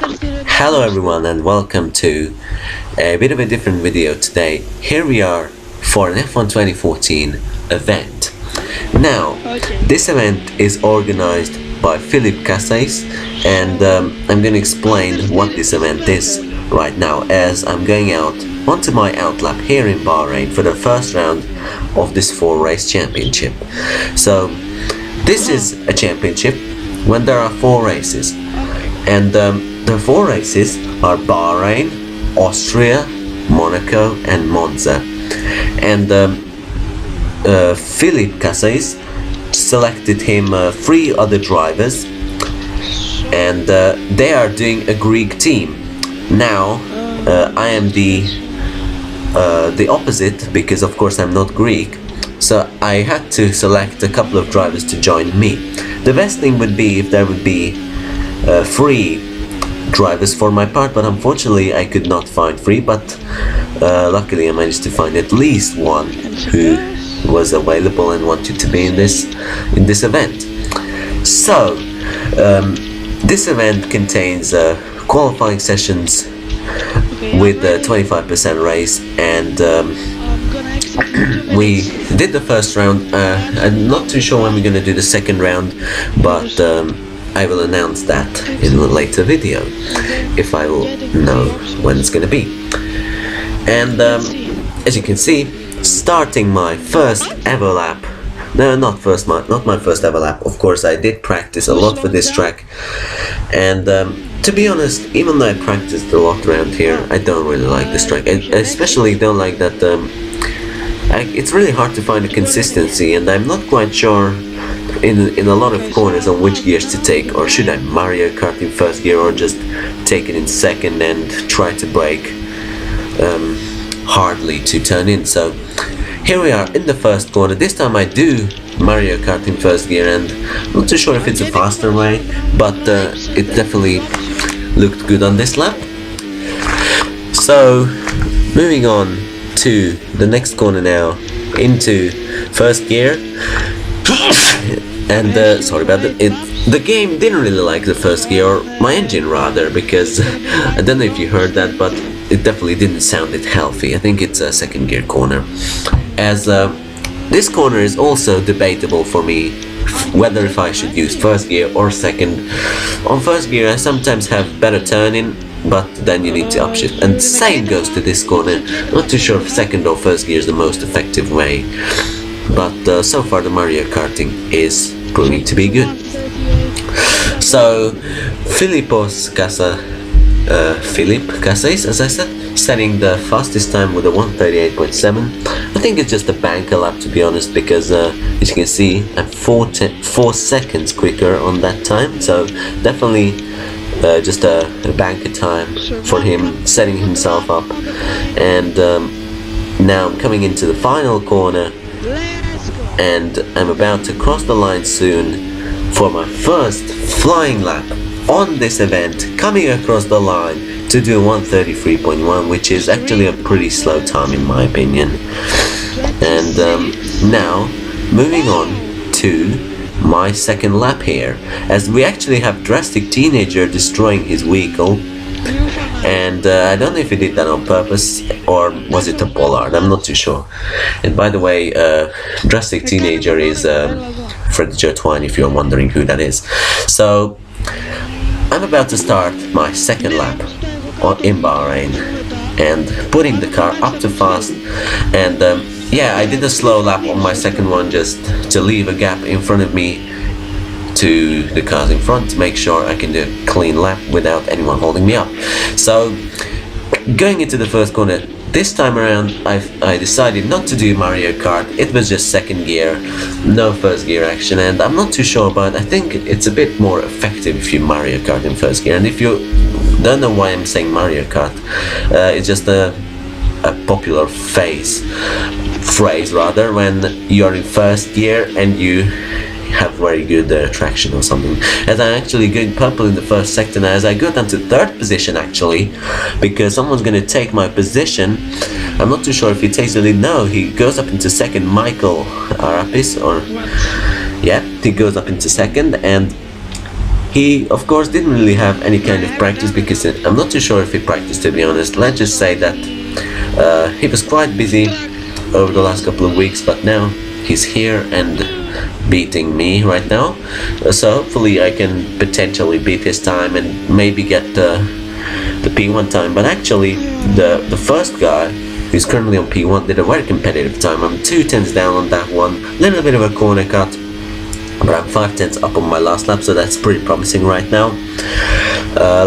Hello everyone and welcome to a bit of a different video today. Here we are for an F1 2014 event. Now, this event is organized by Philippe Casais and I'm going to explain what this event is right now as I'm going out onto my outlap here in Bahrain for the first round of this 4-race championship. So, this is a championship when there are 4 races. And the 4 races are Bahrain, Austria, Monaco and Monza. And Philippe Casais selected him 3 other drivers, and they are doing a Greek team. Now I am the opposite, because of course I'm not Greek, so I had to select a couple of drivers to join me. The best thing would be if there would be 3 drivers for my part, but unfortunately I could not find 3, but luckily I managed to find at least one who was available and wanted to be in this event. So this event contains qualifying sessions with a 25% race, and we did the first round. I'm not too sure when we're going to do the second round, but I will announce that in a later video if I will know when it's going to be. And as you can see, starting my first ever lap. No, not my first ever lap. Of course, I did practice a lot for this track, and to be honest, even though I practiced a lot around here, I don't really like this track. I especially don't like that it's really hard to find a consistency, and I'm not quite sure in a lot of corners on which gears to take, or should I Mario Kart in first gear or just take it in second and try to brake hardly to turn in. So here we are in the first corner. This time I do Mario Kart in first gear, and I'm not too sure if it's a faster way, but it definitely looked good on this lap. So moving on to the next corner now, into first gear. And sorry about that. The game didn't really like the first gear, or my engine rather, because I don't know if you heard that, but it definitely didn't sound it healthy. I think it's a second gear corner, as this corner is also debatable for me whether if I should use first gear or second. On first gear I sometimes have better turning, but then you need to upshift, and same goes to this corner. Not too sure if second or first gear is the most effective way, but so far the Mario Karting is proving to be good. So Philippe Casais, as I said, setting the fastest time with a 1:38.7. I think it's just a banker lap, to be honest, because as you can see I'm 4 seconds quicker on that time, so definitely just a banker time for him, setting himself up. And now I'm coming into the final corner, and I'm about to cross the line soon for my first flying lap on this event, coming across the line to do 1:33.1, which is actually a pretty slow time in my opinion. And now moving on to my second lap here, as we actually have Drastic Teenager destroying his vehicle, and I don't know if he did that on purpose or was it a bollard, I'm not too sure. And by the way, Drastic Teenager is Fred Jertwine, if you're wondering who that is. So I'm about to start my second lap in Bahrain and putting the car up to fast, and yeah, I did a slow lap on my second one just to leave a gap in front of me to the cars in front, to make sure I can do a clean lap without anyone holding me up. So going into the first corner, this time around I decided not to do Mario Kart. It was just second gear, no first gear action, and I'm not too sure, but I think it's a bit more effective if you Mario Kart in first gear. And if you don't know why I'm saying Mario Kart, it's just a popular phrase rather, when you're in first gear and you have very good traction or something. As I'm actually going purple in the first sector now, as I go down to third position actually, because someone's going to take my position. I'm not too sure if he takes the lead. No, he goes up into second, Michael Arapis, or yeah, he goes up into second, and He, of course, didn't really have any kind of practice because I'm not too sure if he practiced, to be honest. Let's just say that he was quite busy over the last couple of weeks, but now he's here and beating me right now. So hopefully I can potentially beat his time and maybe get the P1 time. But actually, the first guy who's currently on P1 did a very competitive time. I'm 2/10 down on that one. Little bit of a corner cut, but I'm 5/10 up on my last lap, so that's pretty promising right now.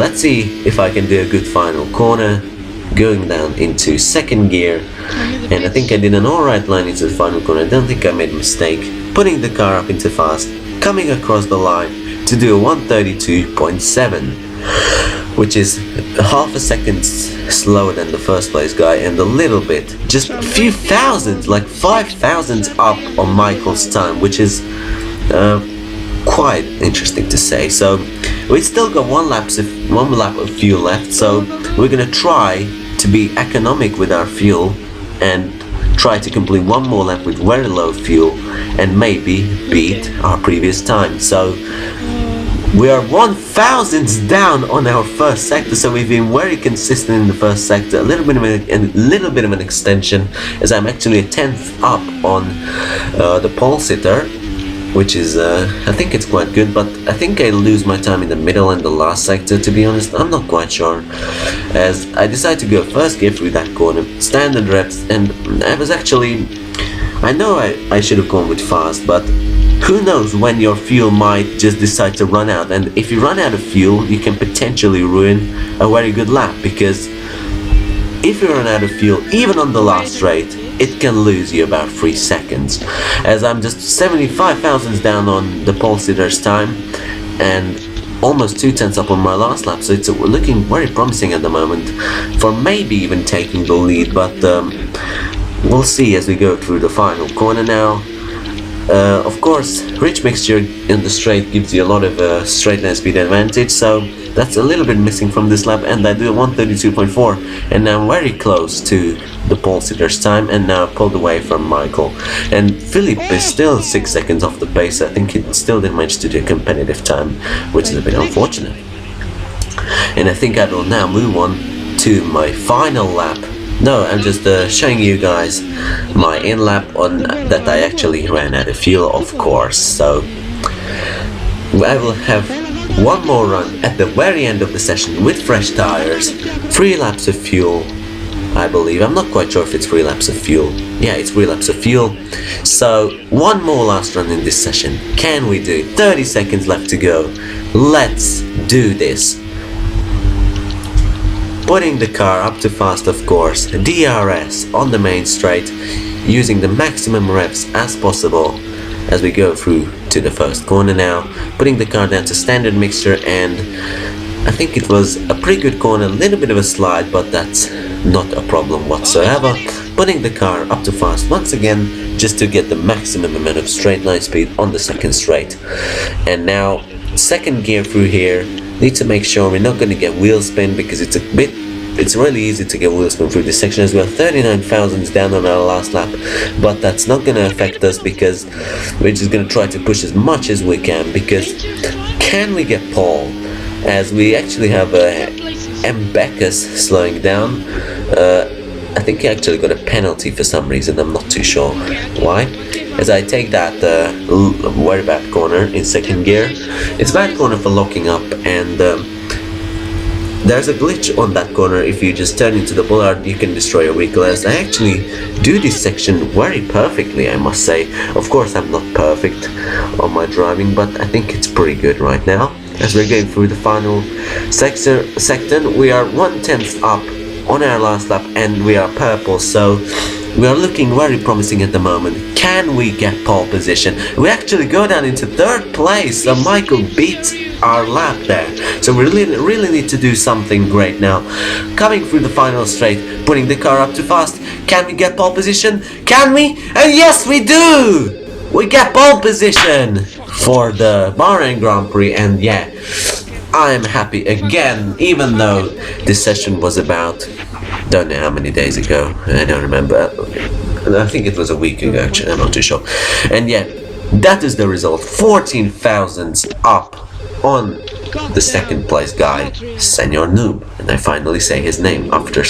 Let's see if I can do a good final corner, going down into second gear, and I think I did an alright line into the final corner. I don't think I made a mistake, putting the car up into fast, coming across the line to do a 132.7, which is half a second slower than the first place guy, and a little bit, just a few thousands, like 5,000 up on Michael's time, which is quite interesting to say. So we still got one lap of fuel left, so we're gonna try to be economic with our fuel and try to complete one more lap with very low fuel and maybe beat our previous time. So we are 1,000 down on our first sector, so we've been very consistent in the first sector. A little bit of an extension, as I'm actually a 10th up on the pole sitter, which is I think it's quite good, but I think I lose my time in the middle and the last sector, to be honest. I'm not quite sure, as I decided to go first gear through that corner, standard reps, and I was actually, I know I should have gone with fast, but who knows when your fuel might just decide to run out, and if you run out of fuel you can potentially ruin a very good lap, because if you run out of fuel even on the last straight, it can lose you about 3 seconds, as I'm just 75 thousandths down on the pole sitter's time and almost 2/10 up on my last lap, so it's looking very promising at the moment for maybe even taking the lead, but we'll see as we go through the final corner now. Of course, rich mixture in the straight gives you a lot of straight line speed advantage, so that's a little bit missing from this lap, and I do a 132.4, and now I'm very close to the pole sitter's time, and now pulled away from Michael. And Philippe is still 6 seconds off the pace. I think he still didn't manage to do a competitive time, which is a bit unfortunate. And I think I will now move on to my final lap. No, I'm just showing you guys my in-lap on that I actually ran out of fuel, of course. So I will have one more run at the very end of the session with fresh tires, 3 laps of fuel, I believe. I'm not quite sure if it's 3 laps of fuel. Yeah, it's 3 laps of fuel. So one more last run in this session. Can we do it? 30 seconds left to go. Let's do this. Putting the car up to fast, of course, DRS on the main straight, using the maximum revs as possible as we go through to the first corner now, putting the car down to standard mixture, and I think it was a pretty good corner, a little bit of a slide, but that's not a problem whatsoever. Putting the car up to fast once again, just to get the maximum amount of straight line speed on the second straight. And now second gear through here, need to make sure we're not going to get wheel spin, because it's really easy to get wheel spin through this section, as we are 39 thousandths down on our last lap, but that's not going to affect us because we're just going to try to push as much as we can, because can we get pole, as we actually have M. Beckus slowing down. I think he actually got a penalty for some reason, I'm not too sure why, as I take that very bad corner in second gear. It's a bad corner for locking up, and there's a glitch on that corner. If you just turn into the bollard, you can destroy your vehicle, as I actually do this section very perfectly, I must say. Of course I'm not perfect on my driving, but I think it's pretty good right now. As we're going through the final sector, we are 1/10 up on our last lap, and we are purple, so we are looking very promising at the moment. Can we get pole position? We actually go down into 3rd place, so Michael beats our lap there. So we really need to do something great now. Coming through the final straight, putting the car up too fast. Can we get pole position? Can we? And yes, we do! We get pole position for the Bahrain Grand Prix, and yeah, I'm happy again, even though this session was about, don't know how many days ago, I don't remember, I think it was a week ago actually, I'm not too sure. And yeah, that is the result, 14 thousandths up on the second place guy, Senor Noob, and I finally say his name after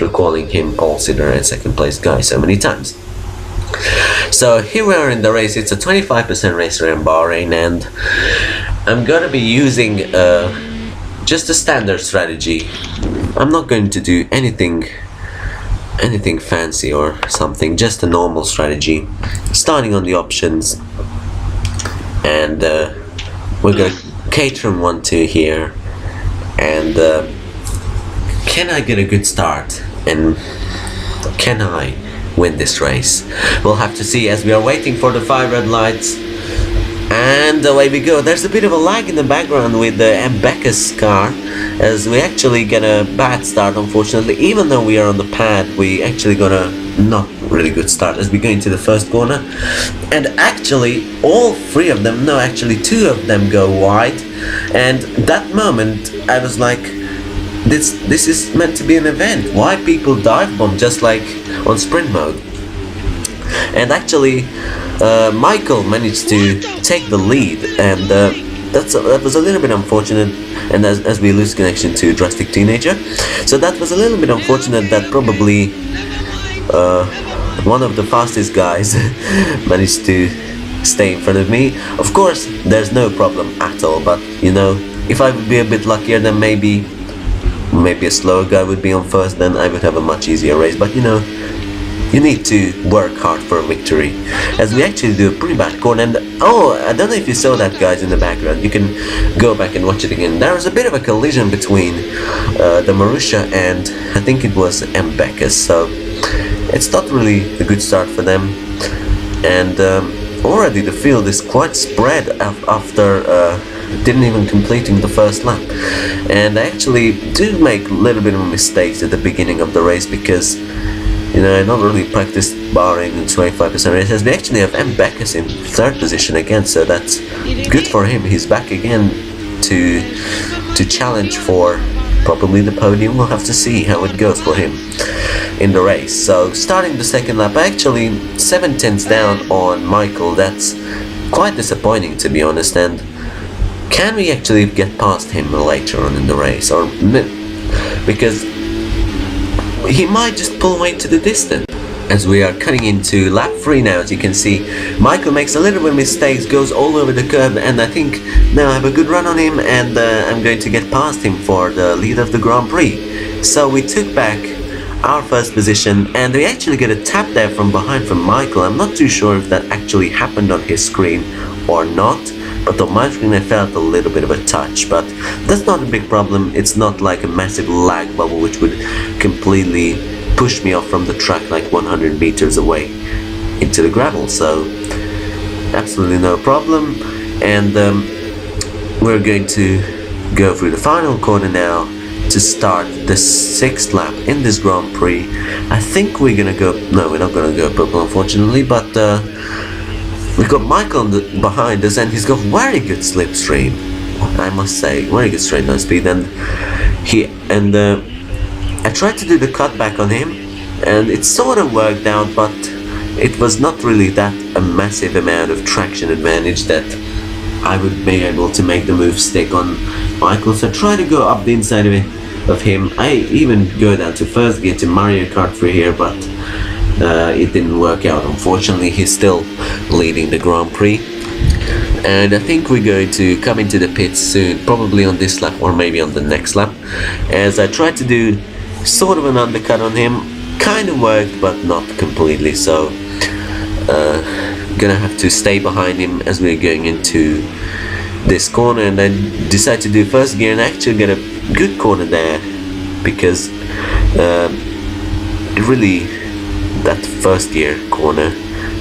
calling him Paul Sidor and second place guy so many times. So here we are in the race. It's a 25% race in Bahrain, and I'm gonna be using just a standard strategy. I'm not going to do anything fancy or something, just a normal strategy, starting on the options, and we're gonna Caterham 1-2 here, and can I get a good start, and can I win this race? We'll have to see as we are waiting for the 5 red lights, and away we go. There's a bit of a lag in the background with the Becca's car, as we actually get a bad start, unfortunately. Even though we are on the pad, we actually got a not really good start as we go into the first corner, and actually all 3 of them, no, actually 2 of them go wide, and that moment I was like, this is meant to be an event. Why people dive bomb just like on sprint mode? And actually Michael managed to take the lead, and that was a little bit unfortunate, and as we lose connection to Drastic Teenager, so that was a little bit unfortunate that probably one of the fastest guys managed to stay in front of me. Of course there's no problem at all, but you know, if I would be a bit luckier, then maybe a slower guy would be on first, then I would have a much easier race. But you know, you need to work hard for a victory, as we actually do a pretty bad corner. And oh, I don't know if you saw that, guys, in the background. You can go back and watch it again. There was a bit of a collision between the Marussia and I think it was Becca's, so it's not really a good start for them. And already the field is quite spread after didn't even completing the first lap, and I actually do make a little bit of mistakes at the beginning of the race, because you know, I not really practiced Bahrain in 25% races. We actually have Becca's in 3rd position again, so that's good for him. He's back again to challenge for probably the podium. We'll have to see how it goes for him in the race. So starting the second lap, actually 7 tenths down on Michael. That's quite disappointing, to be honest. And can we actually get past him later on in the race, or because he might just pull away to the distance? As we are cutting into lap 3 now, as you can see, Michael makes a little bit of mistakes, goes all over the curb, and I think now I have a good run on him, and I'm going to get past him for the lead of the Grand Prix. So we took back our first position, and we actually get a tap there from behind from Michael. I'm not too sure if that actually happened on his screen or not, but on my screen I felt a little bit of a touch, but that's not a big problem. It's not like a massive lag bubble which would completely push me off from the track like 100 meters away into the gravel, so absolutely no problem. And we're going to go through the final corner now to start the 6th lap in this Grand Prix. I think we're gonna go, no, we're not gonna go purple, unfortunately, but we've got Michael behind us, and he's got very good slipstream, I must say, very good straight line speed. And I tried to do the cutback on him, and it sort of worked out, but it was not really that a massive amount of traction advantage that I would be able to make the move stick on Michael. So I try to go up the inside of him. I even go down to first gear to Mario Kart 3 here, but it didn't work out. Unfortunately, he's still leading the Grand Prix, and I think we're going to come into the pits soon, probably on this lap or maybe on the next lap, as I tried to do sort of an undercut on him. Kind of worked, but not completely, so gonna have to stay behind him as we're going into this corner. And I decided to do first gear and actually get a good corner there, because it really, that first gear corner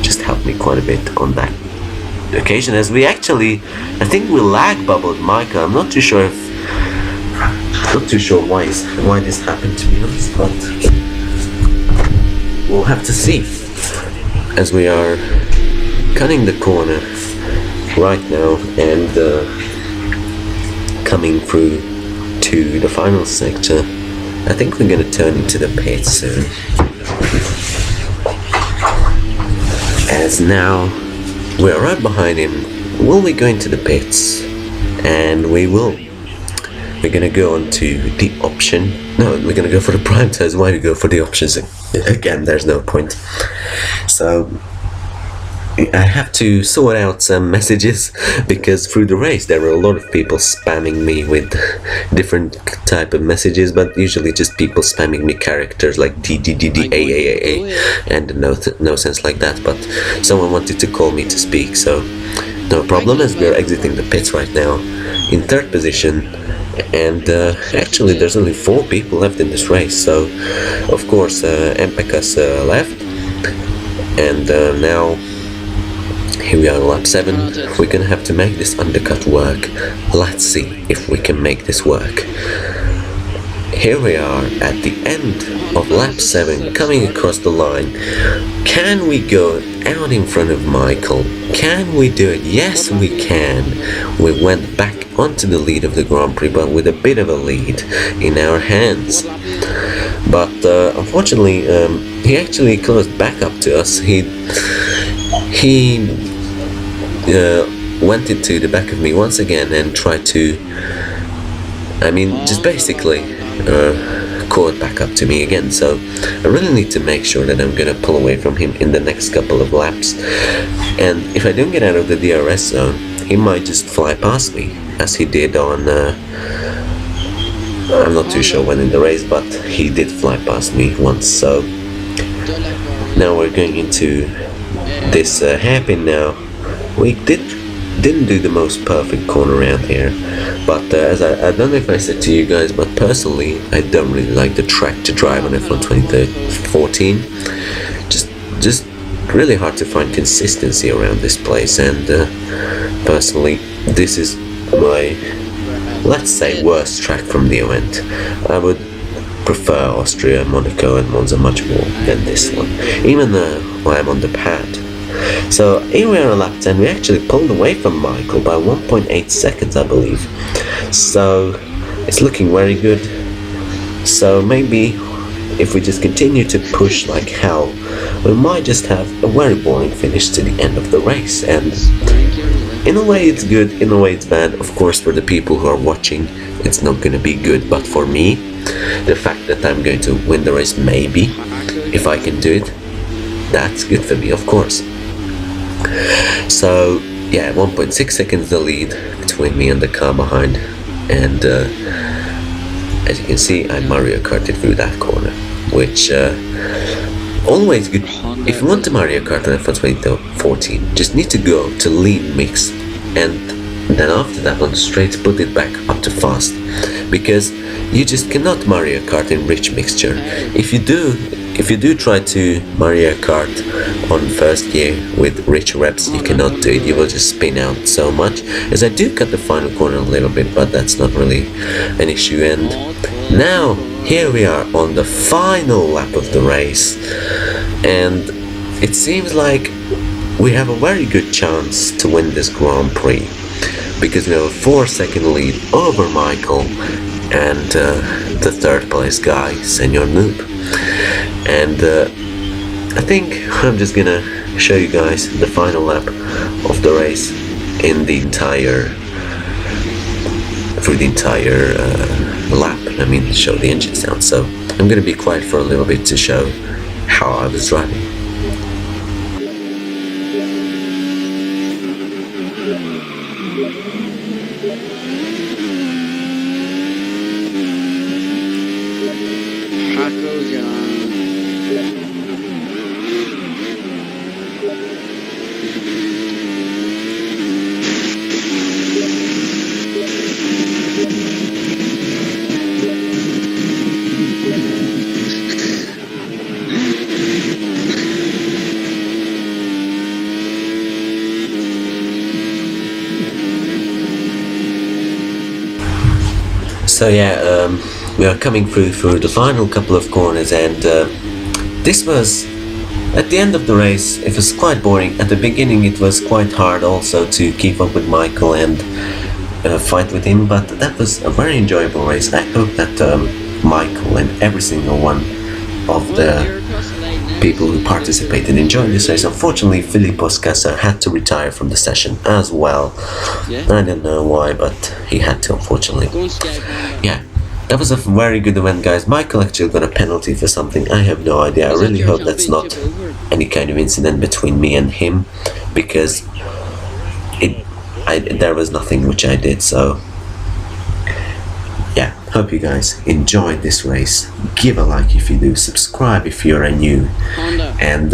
just helped me quite a bit on that occasion, as we actually, I think we lag bubbled Michael. I'm not too sure why this happened, to be honest, but we'll have to see as we are cutting the corner right now and coming through to the final sector. I think we're gonna turn into the pits soon, as now we're right behind him. Will we go into the pits and we're gonna go on to the option. No, we're gonna go for the prime tires. Why do we go for the options again? There's no point. So I have to sort out some messages because through the race there were a lot of people spamming me with different type of messages, but usually just people spamming me characters like D and no sense like that. But someone wanted to call me to speak, so no problem, as we're exiting the pits right now in third position. And actually there's only 4 people left in this race, so of course Empekas left, and now here we are on lap 7. We're gonna have to make this undercut work. Let's see if we can make this work. Here we are at the end of lap 7, coming across the line. Can we go out in front of Michael? Can we do it? Yes, we can. We went back onto the lead of the Grand Prix, but with a bit of a lead in our hands. But unfortunately, he actually closed back up to us. He went into the back of me once again and tried to, just basically caught back up to me again. So I really need to make sure that I'm gonna pull away from him in the next couple of laps. And if I don't get out of the DRS zone, he might just fly past me, as he did on I'm not too sure when in the race, but he did fly past me once. So now we're going into this hairpin now. We didn't do the most perfect corner around here, but as I don't know if I said to you guys, but personally I don't really like the track to drive on F1 2014. Just really hard to find consistency around this place, and personally this is my, let's say, worst track from the event. I would prefer Austria, Monaco and Monza much more than this one, even though I'm on the pad. So here we are on lap 10. We actually pulled away from Michael by 1.8 seconds, I believe. So it's looking very good. So maybe if we just continue to push like hell, we might just have a very boring finish to the end of the race. And in a way it's good, in a way it's bad. Of course, for the people who are watching, it's not going to be good, but for me, the fact that I'm going to win the race, maybe, if I can do it, that's good for me, of course. So yeah, 1.6 seconds the lead between me and the car behind, and as you can see, I Mario Karted through that corner, which always good. If you want to Mario Kart on F1 2014, just need to go to lean mix, and then after that on straight put it back up to fast, because you just cannot Mario Kart in rich mixture. If you do try to Mario Kart on first gear with rich reps, you cannot do it. You will just spin out so much, as I do cut the final corner a little bit, but that's not really an issue. And now here we are on the final lap of the race, and it seems like we have a very good chance to win this Grand Prix, because we have a 4-second lead over Michael and the third place guy, Senor Noob. And I think I'm just gonna show you guys the final lap of the race in the entire lap. Show the engine sound. So I'm gonna be quiet for a little bit to show how I was driving. So yeah, we are coming through the final couple of corners, and this was, at the end of the race, it was quite boring. At the beginning it was quite hard also to keep up with Michael and fight with him, but that was a very enjoyable race. I hope that Michael and every single one of the people who participated enjoyed this race. Unfortunately, Philippe Boscasa had to retire from the session as well. Yeah. I don't know why, but he had to, unfortunately. Go and Sky. Yeah, that was a very good event, guys. Michael actually got a penalty for something. I have no idea. I Is that really your hope that's not championship over? any kind of incident between me and him, because there was nothing which I did. So yeah, hope you guys enjoyed this race. Give a like if you do, subscribe if you're new, Honda. and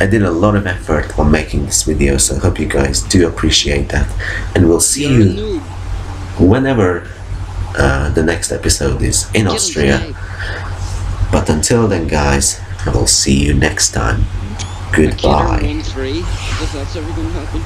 I did a lot of effort on making this video, so I hope you guys do appreciate that, and we'll see You're a you noob. whenever the next episode is in Get Austria. inside. But until then, guys, I will see you next time. A killer Goodbye. 1-3. If that's ever going to happen.